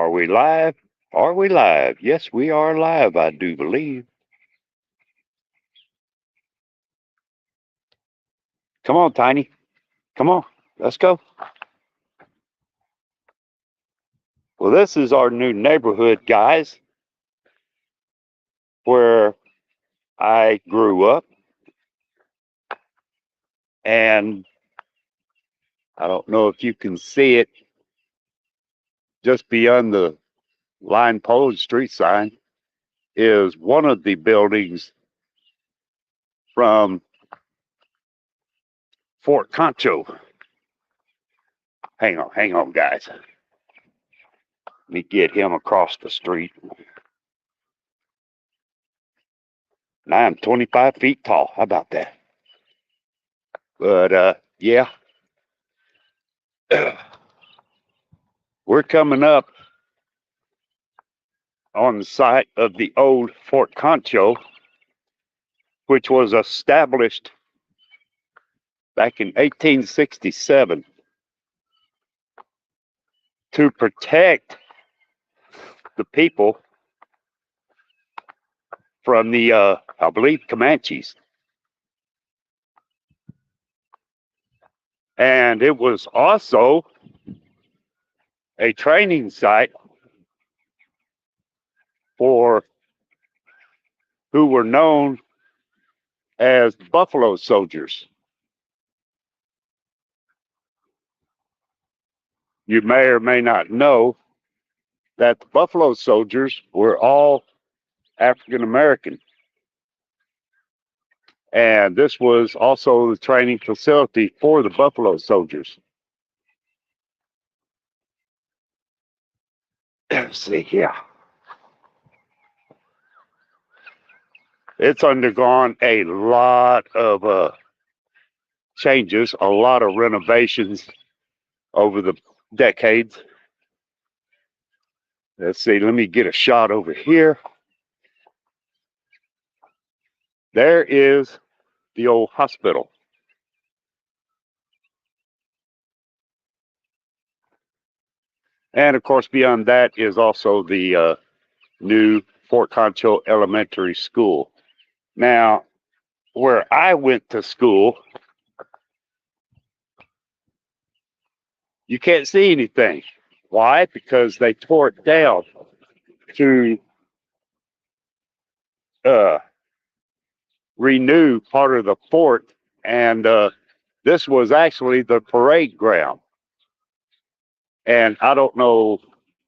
Are we live? Are we live? Yes, we are live, I do believe. Come on, Tiny. Come on. Let's go. Well, this is our new neighborhood, guys, where I grew up. And I don't know if you can see it just beyond the line pole street sign is one of the buildings from Fort Concho. Hang on, guys. Let me get him across the street. And I am 25 feet tall. How about that? But, yeah. We're coming up on the site of the old Fort Concho, which was established back in 1867 to protect the people from the, I believe, Comanches. And it was also a training site for who were known as Buffalo Soldiers. You may or may not know that the Buffalo Soldiers were all African American. And this was also the training facility for the Buffalo Soldiers. Let's see here. It's undergone a lot of changes, a lot of renovations over the decades. Let's see, let me get a shot over here. There is the old hospital. And of course, beyond that is also the new Fort Concho Elementary School. Now, where I went to school, you can't see anything. Why? Because they tore it down to renew part of the fort, and this was actually the parade ground. And I don't know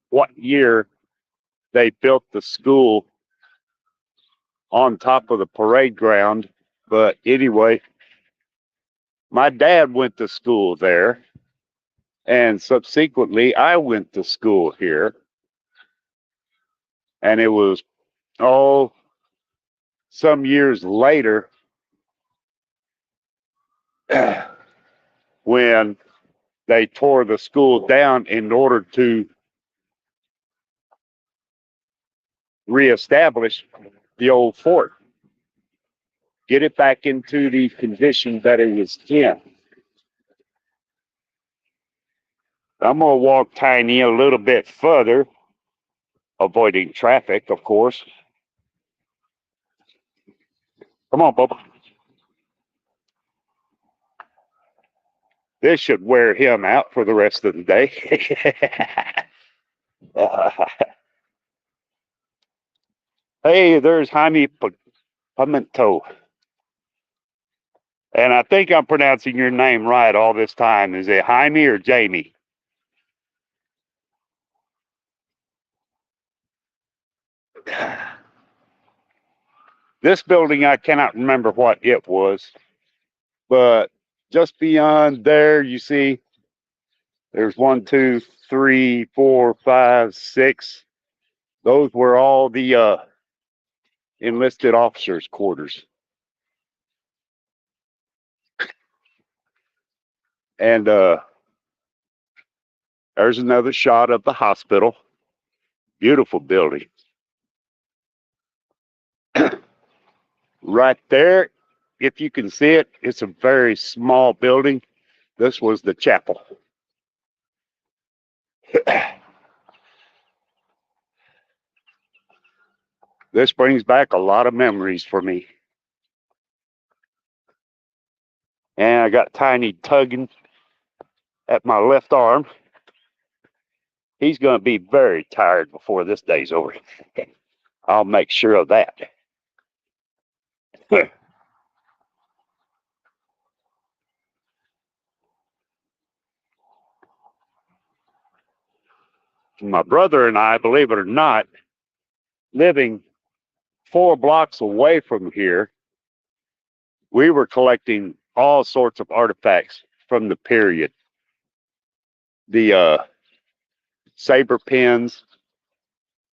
what year they built the school on top of the parade ground, but anyway, my dad went to school there, and subsequently I went to school here, and it was some years later when they tore the school down in order to reestablish the old fort, get it back into the condition that it was in. I'm going to walk Tiny a little bit further, avoiding traffic, of course. Come on, Bubba. This should wear him out for the rest of the day. Hey, there's Jaime Pimento. And I think I'm pronouncing your name right all this time. Is it Jaime or Jamie? This building, I cannot remember what it was, but just beyond there, you see, there's 1, 2, 3, 4, 5, 6. Those were all the enlisted officers' quarters. And there's another shot of the hospital. Beautiful building. Right there, if you can see it, it's a very small building. This was the chapel. This brings back a lot of memories for me. And I got Tiny tugging at my left arm. He's going to be very tired before this day's over. I'll make sure of that. My brother and I, believe it or not, living 4 blocks away from here, we were collecting all sorts of artifacts from the period. The saber pins,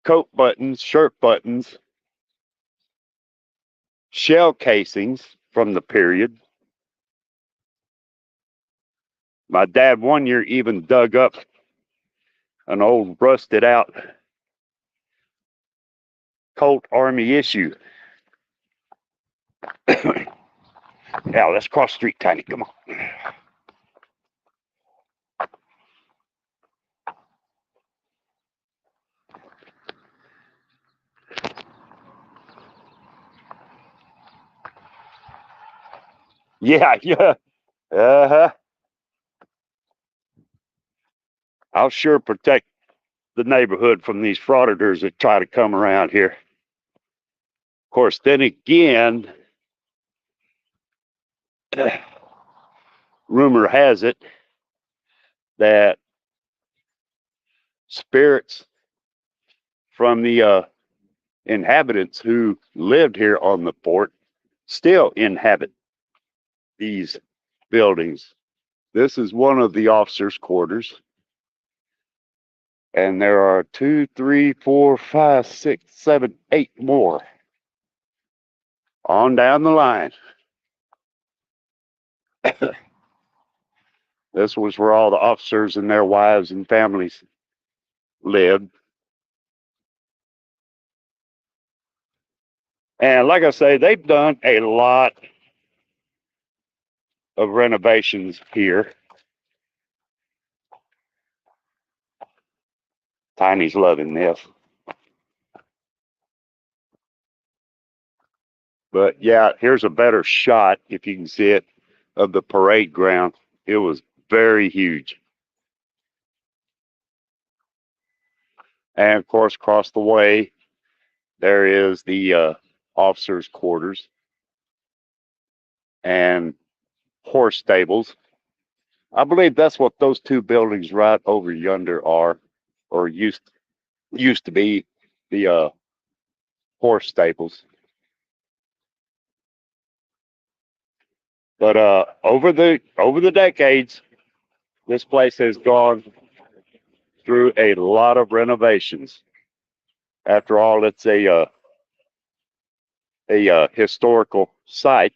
coat buttons, shirt buttons, shell casings from the period. My dad one year even dug up an old rusted out Colt Army issue. Yeah, let's cross the street, Tiny. Come on. Yeah, yeah. Uh-huh. I'll sure protect the neighborhood from these frauditors that try to come around here. Of course, then again, rumor has it that spirits from the inhabitants who lived here on the fort still inhabit these buildings. This is one of the officers' quarters. And there are 2, 3, 4, 5, 6, 7, 8 more on down the line. This was where all the officers and their wives and families lived. And like I say, they've done a lot of renovations here. Tiny's loving this. But yeah, here's a better shot, if you can see it, of the parade ground. It was very huge. And of course, across the way, there is the officers' quarters and horse stables. I believe that's what those 2 buildings right over yonder are, or used to be the horse stables. But over the decades, this place has gone through a lot of renovations. After all, it's a historical site,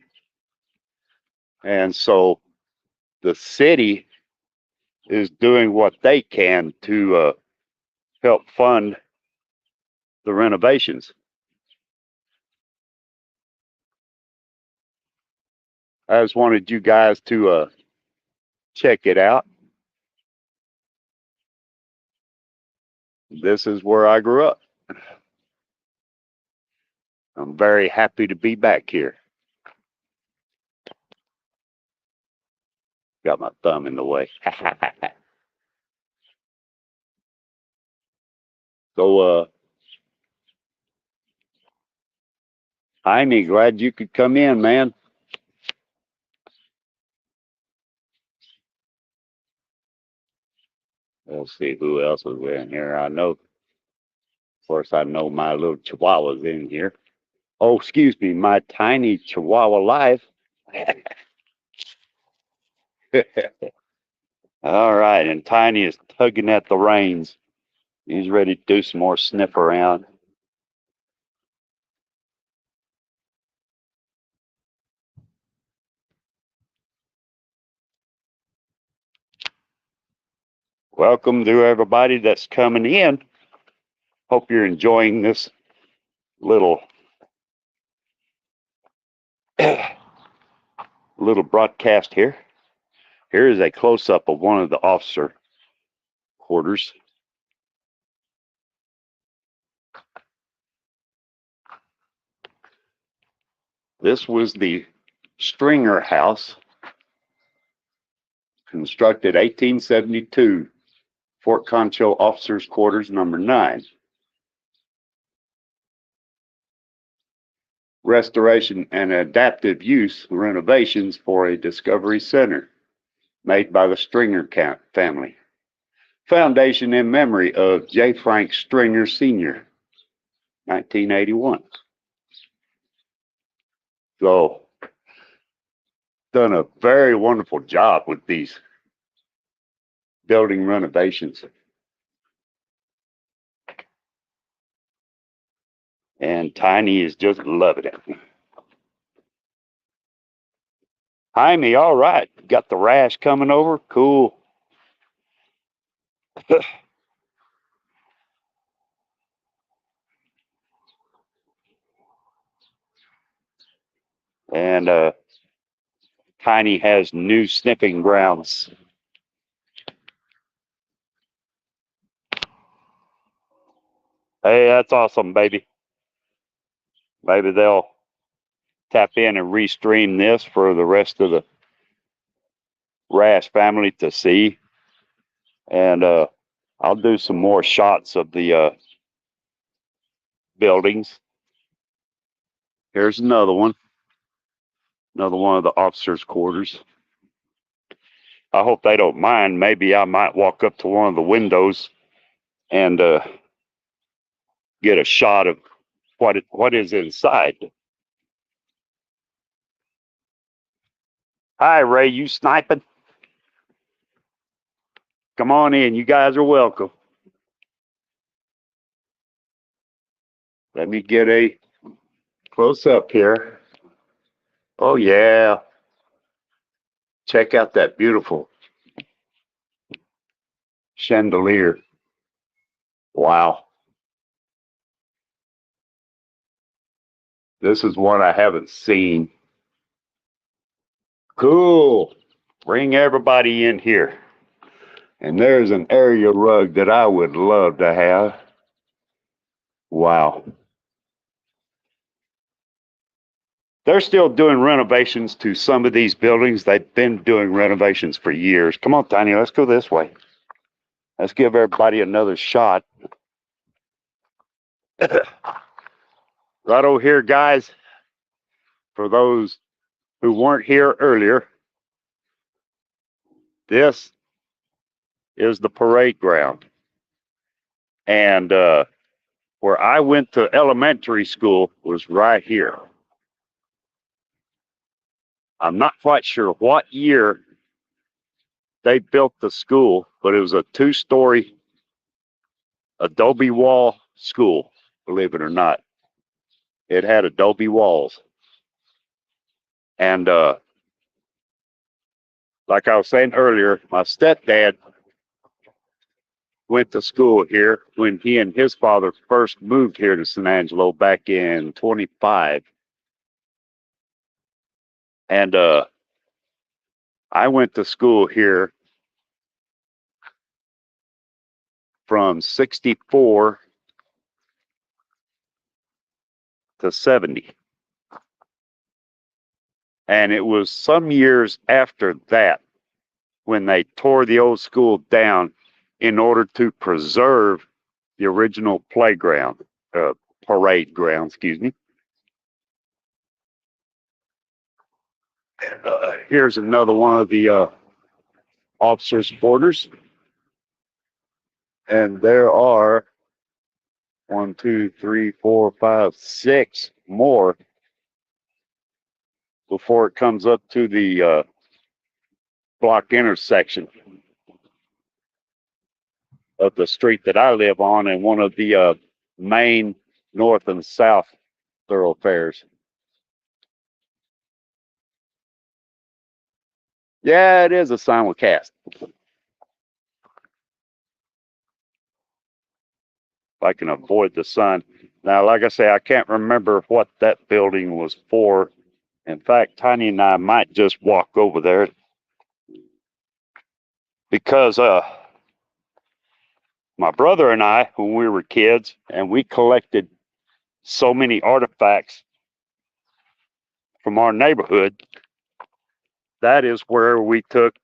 and so the city is doing what they can to help fund the renovations. I just wanted you guys to check it out. This is where I grew up. I'm very happy to be back here. Got my thumb in the way. So, Jaime, glad you could come in, man. Let's see who else was in here. I know, of course, I know my little Chihuahua's in here. Oh, excuse me, my tiny Chihuahua life. All right, and Tiny is tugging at the reins. He's ready to do some more sniff around. Welcome to everybody that's coming in. Hope you're enjoying this little little broadcast here. Here is a close-up of one of the officer quarters. This was the Stringer House, constructed 1872, Fort Concho Officers Quarters number 9. Restoration and adaptive use renovations for a Discovery Center made by the Stringer family. Foundation in memory of J. Frank Stringer Sr., 1981. So, done a very wonderful job with these building renovations. And Tiny is just loving it. Jaime, all right. Got the rash coming over. Cool. And Tiny has new sniffing grounds. Hey, that's awesome, baby. Maybe they'll tap in and restream this for the rest of the Rash family to see. And I'll do some more shots of the buildings. Here's another one of the officers' quarters. I hope they don't mind. Maybe I might walk up to one of the windows and get a shot of what is inside. Hi, Ray. You sniping? Come on in. You guys are welcome. Let me get a close up here. Oh, yeah. Check out that beautiful chandelier. Wow. This is one I haven't seen. Cool. Bring everybody in here. And there's an area rug that I would love to have. Wow. They're still doing renovations to some of these buildings. They've been doing renovations for years. Come on, Tiny, let's go this way. Let's give everybody another shot. Right over here, guys, for those who weren't here earlier, this is the parade ground. And where I went to elementary school was right here. I'm not quite sure what year they built the school, but it was a 2-story adobe wall school, believe it or not. It had adobe walls. And like I was saying earlier, my stepdad went to school here when he and his father first moved here to San Angelo back in 25. And I went to school here from 64 to 70. And it was some years after that when they tore the old school down in order to preserve the original playground, parade ground, excuse me. Here's another one of the officers' quarters. And there are 1, 2, 3, 4, 5, 6 more before it comes up to the block intersection of the street that I live on and one of the main north and south thoroughfares. Yeah, it is a simulcast. If I can avoid the sun. Now, like I say, I can't remember what that building was for. In fact, Tiny and I might just walk over there because my brother and I, when we were kids, and we collected so many artifacts from our neighborhood, that is where we took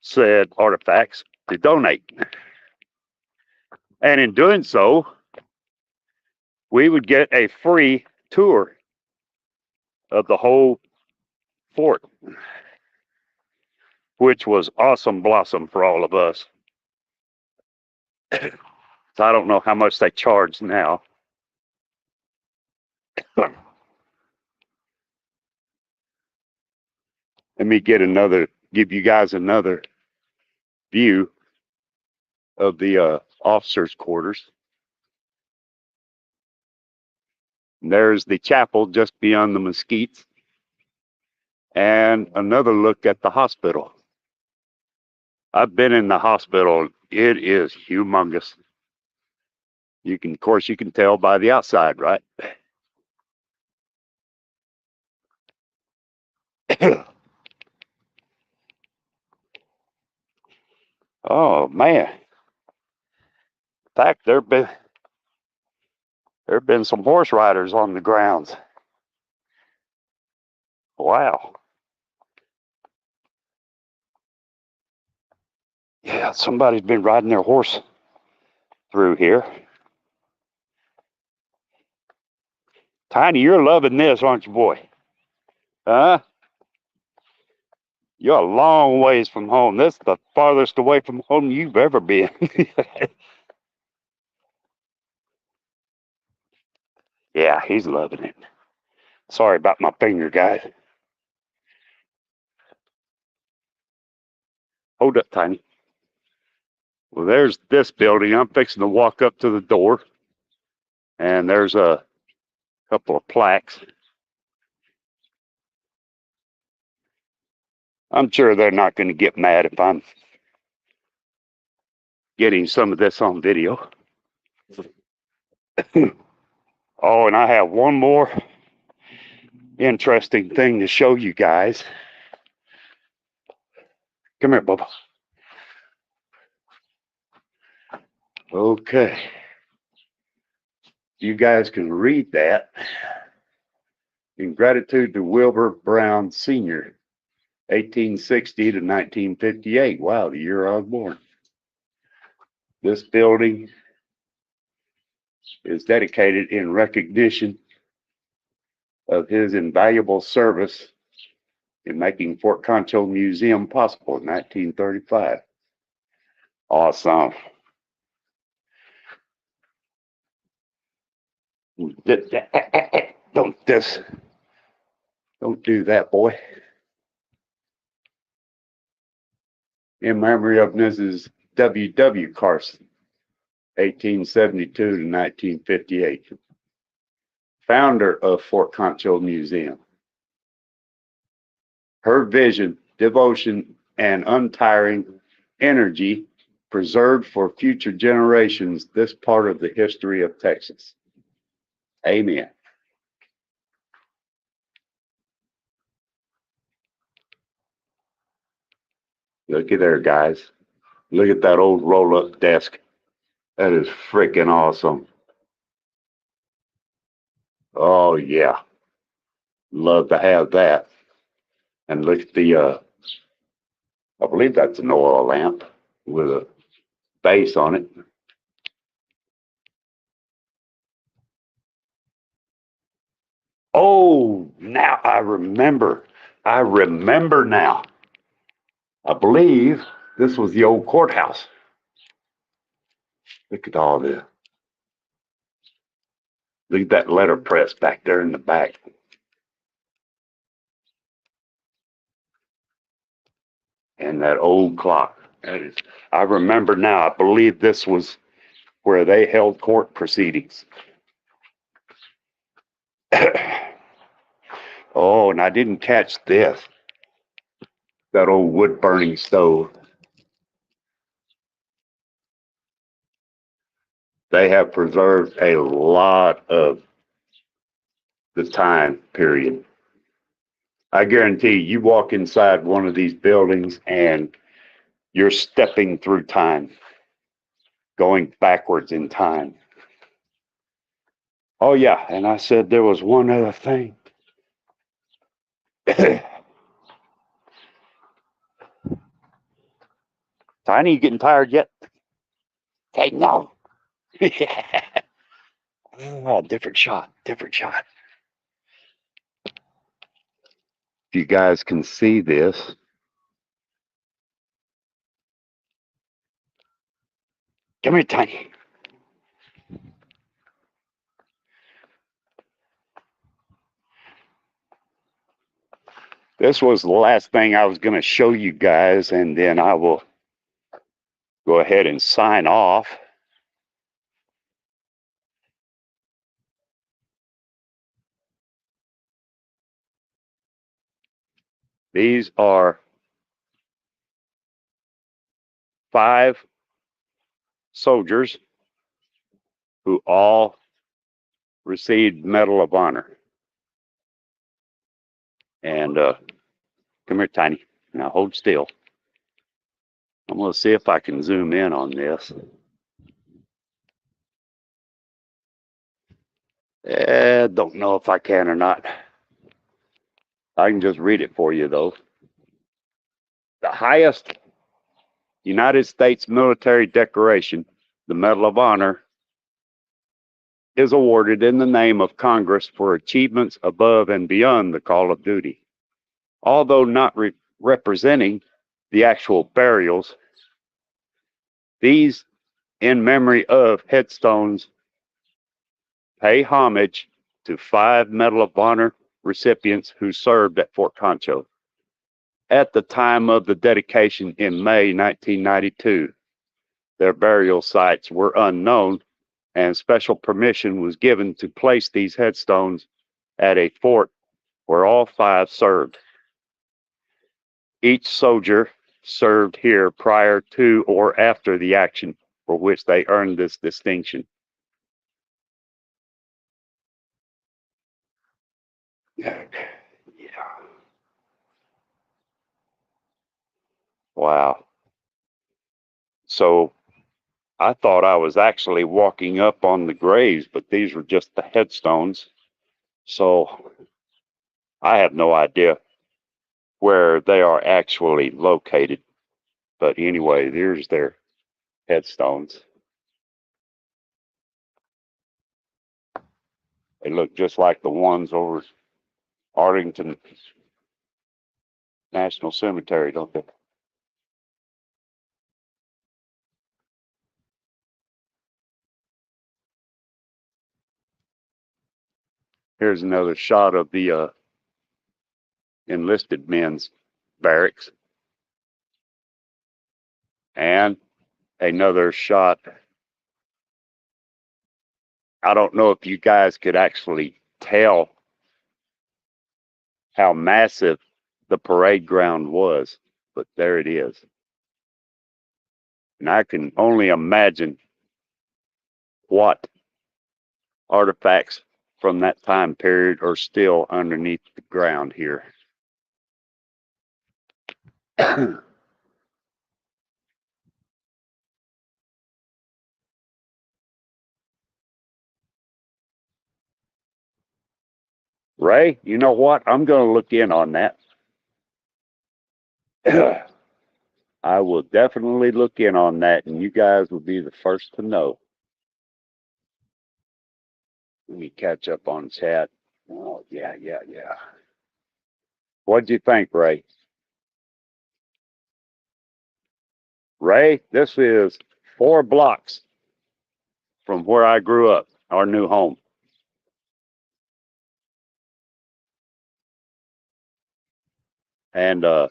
said artifacts to donate. And in doing so, we would get a free tour of the whole fort, which was awesome blossom for all of us. So I don't know how much they charge now. Let me give you guys another view of the officers' quarters. And there's the chapel just beyond the mesquites, and another look at the hospital. I've been in the hospital. It is humongous. Of course, you can tell by the outside, right? Oh man! In fact, there've been some horse riders on the grounds. Wow. Yeah, somebody's been riding their horse through here. Tiny, you're loving this, aren't you, boy? Huh? You're a long ways from home. This is the farthest away from home you've ever been. Yeah, he's loving it. Sorry about my finger, guys. Hold up, Tiny. Well, there's this building. I'm fixing to walk up to the door, and there's a couple of plaques. I'm sure they're not going to get mad if I'm getting some of this on video. Oh, and I have one more interesting thing to show you guys. Come here, Bubba. Okay. You guys can read that. In gratitude to Wilbur Brown Sr., 1860 to 1958. Wow, the year I was born. This building is dedicated in recognition of his invaluable service in making Fort Concho Museum possible in 1935. Awesome. Don't do that, boy. In memory of Mrs. W. Carson, 1872 to 1958, founder of Fort Concho Museum. Her vision, devotion, and untiring energy preserved for future generations this part of the history of Texas. Amen. Look at there, guys. Look at that old roll-up desk. That is freaking awesome. Oh, yeah. Love to have that. And look at the, I believe that's an oil lamp with a base on it. Oh, now I remember. I remember now. I believe this was the old courthouse. Look at all this. Look at that letterpress back there in the back. And that old clock. That is, I remember now. I believe this was where they held court proceedings. Oh, and I didn't catch this. That old wood burning stove. They have preserved a lot of the time period. I guarantee you walk inside one of these buildings and you're stepping through time, going backwards in time. Oh, yeah. And I said there was one other thing. Tiny, you getting tired yet? Hey, no. Oh, different shot, different shot. If you guys can see this, come here, Tiny. This was the last thing I was going to show you guys, and then I will go ahead and sign off. These are 5 soldiers who all received Medal of Honor. And come here, Tiny. Now hold still. I'm going to see if I can zoom in on this. Don't know if I can or not. I can just read it for you, though. The highest United States military decoration, the Medal of Honor, is awarded in the name of Congress for achievements above and beyond the call of duty. Although not representing the actual burials, these in memory of headstones pay homage to 5 Medal of Honor recipients who served at Fort Concho. At the time of the dedication in May 1992, their burial sites were unknown, and special permission was given to place these headstones at a fort where all 5 served. Each soldier served here prior to or after the action for which they earned this distinction. Yeah. Wow. So I thought I was actually walking up on the graves, but these were just the headstones. So I have no idea where they are actually located. But anyway, here's their headstones. They look just like the ones over Arlington National Cemetery, don't they? Here's another shot of the enlisted men's barracks. And another shot. I don't know if you guys could actually tell how massive the parade ground was, but there it is. And I can only imagine what artifacts from that time period are still underneath the ground here. Ray, you know what? I'm going to look in on that. I will definitely look in on that, and you guys will be the first to know. Let me catch up on chat. Oh, yeah. What'd you think, Ray? Ray, this is 4 blocks from where I grew up, our new home. And I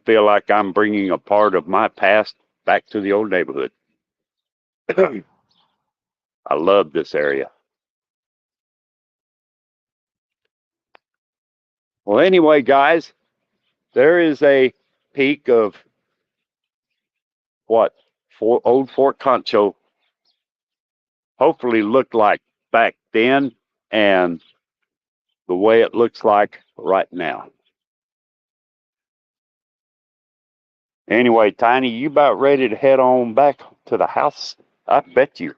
feel like I'm bringing a part of my past back to the old neighborhood. I love this area. Well, anyway, guys, there is a peak of what old Fort Concho hopefully looked like back then and the way it looks like right now. Anyway, Tiny, you about ready to head on back to the house? I bet you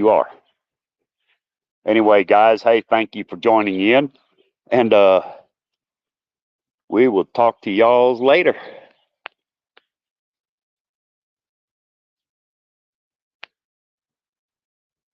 are. Anyway, guys, hey, thank you for joining in, and we will talk to y'all later.